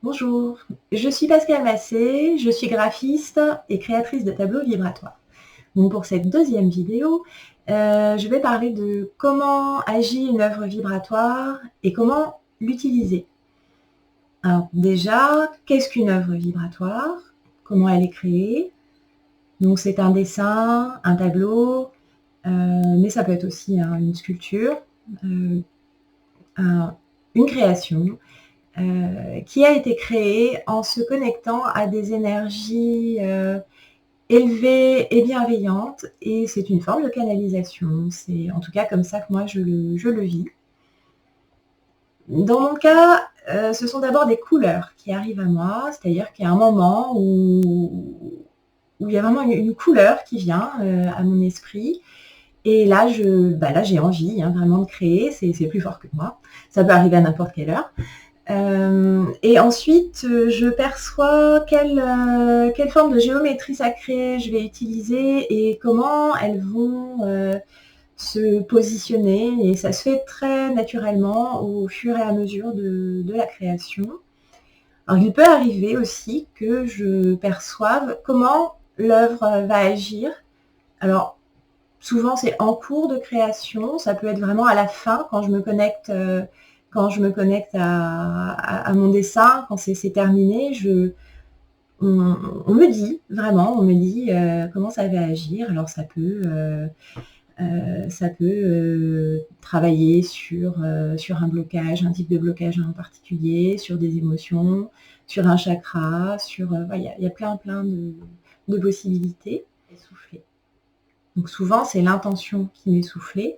Bonjour, je suis Pascale Massé, je suis graphiste et créatrice de tableaux vibratoires. Donc pour cette deuxième vidéo, je vais parler de comment agit une œuvre vibratoire et comment l'utiliser. Alors déjà, qu'est-ce qu'une œuvre vibratoire? Comment elle est créée? Donc c'est un dessin, un tableau, mais ça peut être aussi une sculpture, une création, qui a été créé en se connectant à des énergies élevées et bienveillantes, et c'est une forme de canalisation. C'est en tout cas comme ça que moi je le vis. Dans mon cas, ce sont d'abord des couleurs qui arrivent à moi, c'est-à-dire qu'il y a un moment où il y a vraiment une couleur qui vient à mon esprit, et là j'ai envie vraiment de créer, c'est plus fort que moi. Ça peut arriver à n'importe quelle heure. Et ensuite, je perçois quelle forme de géométrie sacrée je vais utiliser et comment elles vont se positionner. Et ça se fait très naturellement au fur et à mesure de la création. Alors, il peut arriver aussi que je perçoive comment l'œuvre va agir. Alors, souvent, c'est en cours de création. Ça peut être vraiment à la fin, quand je me connecte à mon dessin, quand c'est terminé. On me dit, vraiment, on me dit comment ça va agir. Alors, ça peut travailler sur un blocage, un type de blocage en particulier, sur des émotions, sur un chakra, il y a plein de possibilités. Souffler. Donc souvent, c'est l'intention qui m'est soufflée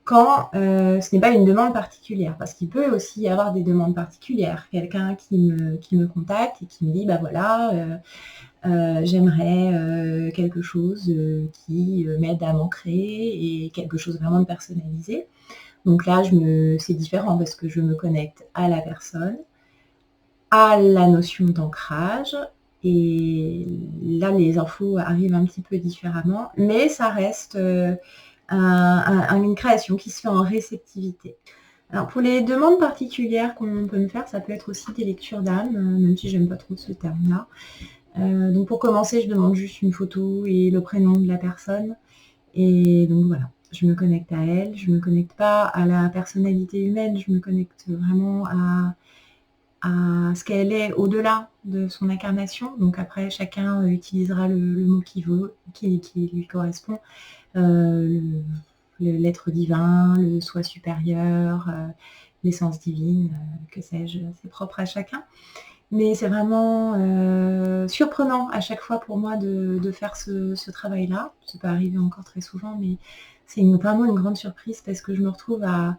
quand ce n'est pas une demande particulière, parce qu'il peut aussi y avoir des demandes particulières. Quelqu'un qui me contacte et qui me dit, bah voilà, j'aimerais quelque chose qui m'aide à m'ancrer et quelque chose vraiment de personnalisé. Donc là, c'est différent parce que je me connecte à la personne, à la notion d'ancrage, et là, les infos arrivent un petit peu différemment, mais ça reste une création qui se fait en réceptivité. Alors pour les demandes particulières qu'on peut me faire, ça peut être aussi des lectures d'âme, même si j'aime pas trop ce terme-là. Donc pour commencer, je demande juste une photo et le prénom de la personne. Et donc voilà, je me connecte à elle, je me connecte pas à la personnalité humaine, je me connecte vraiment à ce qu'elle est au-delà de son incarnation. Donc après, chacun utilisera le mot qui lui correspond. L'être divin, le soi supérieur, l'essence divine, que sais-je, c'est propre à chacun. Mais c'est vraiment surprenant à chaque fois pour moi de faire ce travail-là. Ça peut arriver encore très souvent, mais c'est vraiment une grande surprise parce que je me retrouve à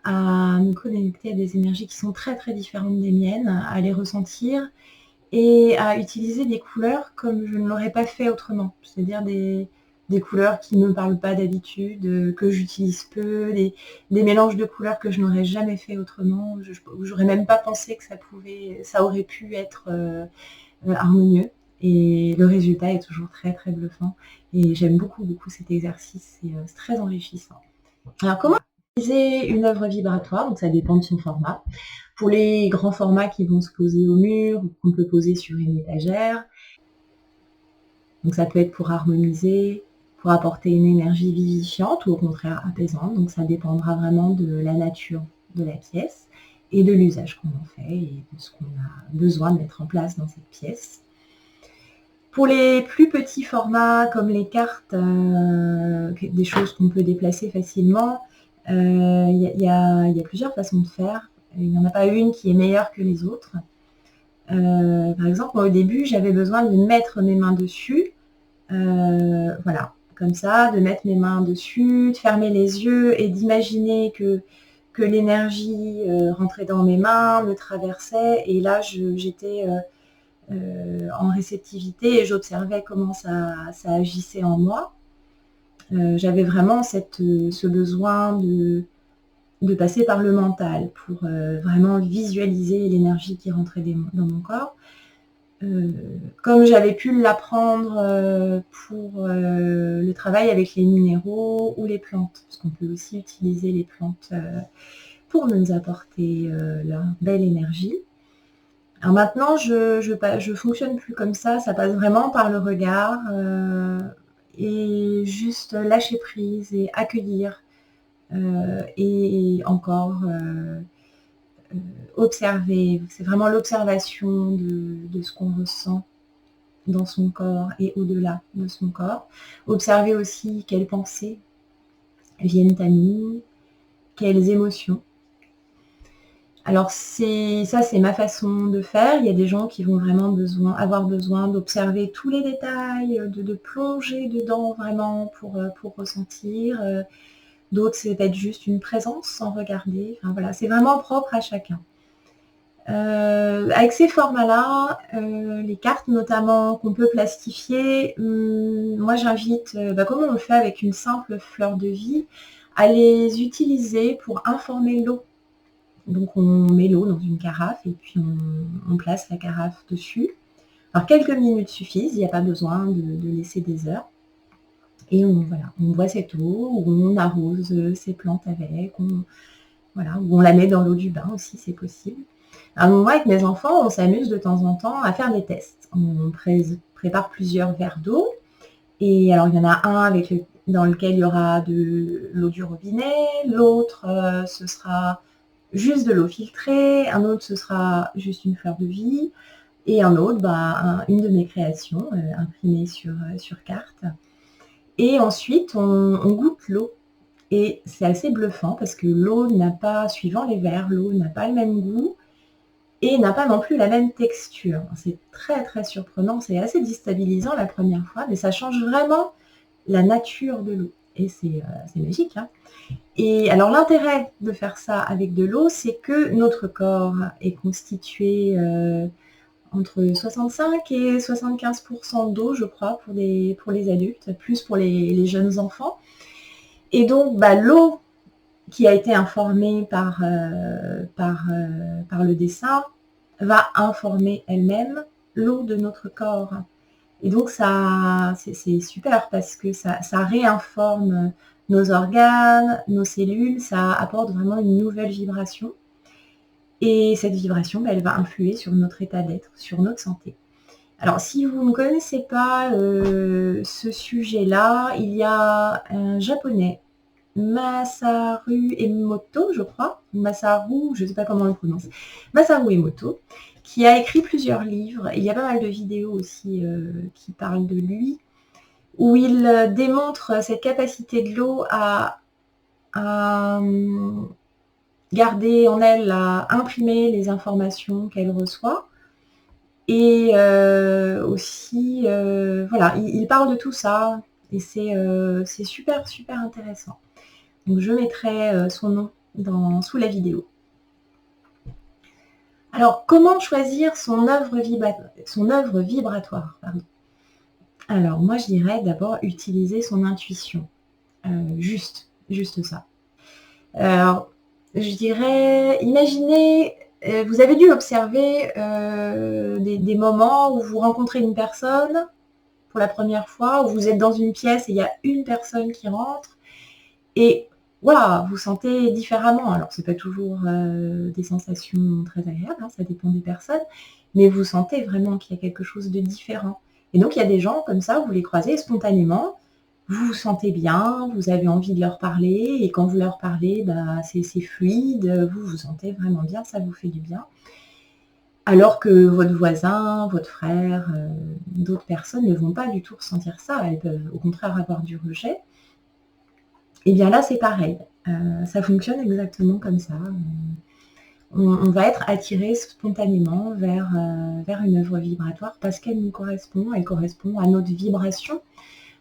me connecter à des énergies qui sont très très différentes des miennes, à les ressentir et à utiliser des couleurs comme je ne l'aurais pas fait autrement. C'est-à-dire des couleurs qui ne me parlent pas d'habitude, que j'utilise peu, des mélanges de couleurs que je n'aurais jamais fait autrement. J'aurais même pas pensé que ça aurait pu être harmonieux. Et le résultat est toujours très très bluffant. Et j'aime beaucoup beaucoup cet exercice, c'est très enrichissant. Alors comment utiliser une œuvre vibratoire? Donc ça dépend de son format. Pour les grands formats qui vont se poser au mur, ou qu'on peut poser sur une étagère, donc ça peut être pour harmoniser, pour apporter une énergie vivifiante ou au contraire apaisante. Donc ça dépendra vraiment de la nature de la pièce et de l'usage qu'on en fait et de ce qu'on a besoin de mettre en place dans cette pièce. Pour les plus petits formats comme les cartes, des choses qu'on peut déplacer facilement, il y a plusieurs façons de faire. Il n'y en a pas une qui est meilleure que les autres. Par exemple, moi au début, j'avais besoin de mettre mes mains dessus, voilà, comme ça, de mettre mes mains dessus, de fermer les yeux et d'imaginer que l'énergie rentrait dans mes mains, me traversait, et là j'étais en réceptivité et j'observais comment ça agissait en moi. J'avais vraiment ce besoin de passer par le mental pour vraiment visualiser l'énergie qui rentrait dans mon corps. Comme j'avais pu l'apprendre pour le travail avec les minéraux ou les plantes, parce qu'on peut aussi utiliser les plantes pour nous apporter leur belle énergie. Alors maintenant, je fonctionne plus comme ça passe vraiment par le regard, et juste lâcher prise et accueillir, et encore, observer. C'est vraiment l'observation de ce qu'on ressent dans son corps et au-delà de son corps. Observer aussi quelles pensées viennent à nous, quelles émotions. Alors c'est ma façon de faire. Il y a des gens qui vont vraiment avoir besoin d'observer tous les détails, de plonger dedans vraiment pour ressentir. D'autres, c'est peut-être juste une présence sans regarder. Enfin voilà, c'est vraiment propre à chacun. Avec ces formats-là, les cartes notamment qu'on peut plastifier, moi j'invite, comme on le fait avec une simple fleur de vie, à les utiliser pour informer l'eau. Donc on met l'eau dans une carafe et puis on place la carafe dessus. Alors quelques minutes suffisent, il n'y a pas besoin de laisser des heures. Et on boit cette eau, ou on arrose ses plantes avec, ou on la met dans l'eau du bain aussi, c'est possible. Alors moi, avec mes enfants, on s'amuse de temps en temps à faire des tests. On prépare plusieurs verres d'eau. Et alors, il y en a un dans lequel il y aura de l'eau du robinet. L'autre, ce sera juste de l'eau filtrée. Un autre, ce sera juste une fleur de vie. Et un autre, une de mes créations, imprimée sur carte. Et ensuite, on goûte l'eau. Et c'est assez bluffant parce que l'eau n'a pas, suivant les verres, l'eau n'a pas le même goût et n'a pas non plus la même texture. C'est très très surprenant, c'est assez déstabilisant la première fois, mais ça change vraiment la nature de l'eau. Et c'est magique. Hein. Et alors l'intérêt de faire ça avec de l'eau, c'est que notre corps est constitué entre 65 et 75% d'eau, je crois, pour les adultes, plus pour les jeunes enfants. Et donc l'eau qui a été informée par le dessin va informer elle-même l'eau de notre corps. Et donc ça, c'est super parce que ça réinforme nos organes, nos cellules, ça apporte vraiment une nouvelle vibration. Et cette vibration, elle va influer sur notre état d'être, sur notre santé. Alors, si vous ne connaissez pas ce sujet-là, il y a un japonais, Masaru Emoto, je crois, Masaru, je ne sais pas comment on le prononce, Masaru Emoto, qui a écrit plusieurs livres. Il y a pas mal de vidéos aussi qui parlent de lui, où il démontre cette capacité de l'eau à garder en elle, à imprimer les informations qu'elle reçoit. Et aussi, il parle de tout ça, et c'est super, super intéressant. Donc je mettrai son nom sous la vidéo. Alors, comment choisir son œuvre vibratoire, pardon. Alors, moi, je dirais d'abord utiliser son intuition. Juste ça. Alors, je dirais, imaginez, vous avez dû observer des moments où vous rencontrez une personne pour la première fois, où vous êtes dans une pièce et il y a une personne qui rentre, et waouh, vous sentez différemment. Alors, c'est pas toujours des sensations très agréables, hein, ça dépend des personnes, mais vous sentez vraiment qu'il y a quelque chose de différent. Et donc, il y a des gens comme ça, vous les croisez spontanément, vous vous sentez bien, vous avez envie de leur parler, et quand vous leur parlez, c'est fluide, vous vous sentez vraiment bien, ça vous fait du bien. Alors que votre voisin, votre frère, d'autres personnes ne vont pas du tout ressentir ça, elles peuvent au contraire avoir du rejet. Et bien là, c'est pareil. Ça fonctionne exactement comme ça. On va être attiré spontanément vers une œuvre vibratoire parce qu'elle nous correspond. Elle correspond à notre vibration.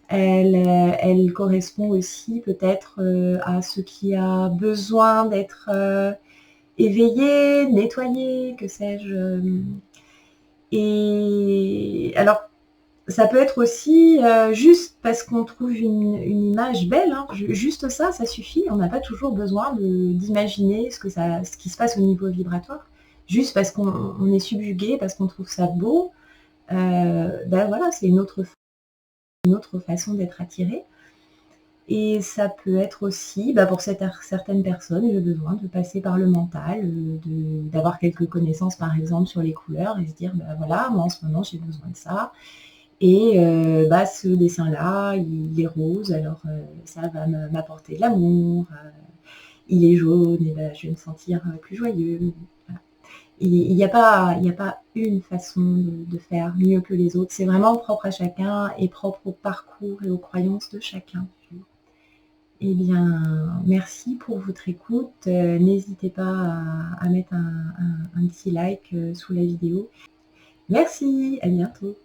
Elle correspond aussi peut-être à ce qui a besoin d'être éveillé, nettoyé, que sais-je. Et alors, ça peut être aussi juste parce qu'on trouve une image belle, hein. Juste ça suffit. On n'a pas toujours besoin d'imaginer ce qui se passe au niveau vibratoire. Juste parce qu'on est subjugué, parce qu'on trouve ça beau, voilà, c'est une autre façon d'être attiré. Et ça peut être aussi, pour certaines personnes, le besoin de passer par le mental, d'avoir quelques connaissances, par exemple, sur les couleurs et se dire: «Bah, voilà, moi, en ce moment, j'ai besoin de ça et ce dessin-là, il est rose, alors ça va m'apporter de l'amour, il est jaune et bah, je vais me sentir, plus joyeux». Voilà. Il y a pas une façon de faire mieux que les autres. C'est vraiment propre à chacun et propre au parcours et aux croyances de chacun. Eh bien, merci pour votre écoute. N'hésitez pas à mettre un petit like, sous la vidéo. Merci, à bientôt.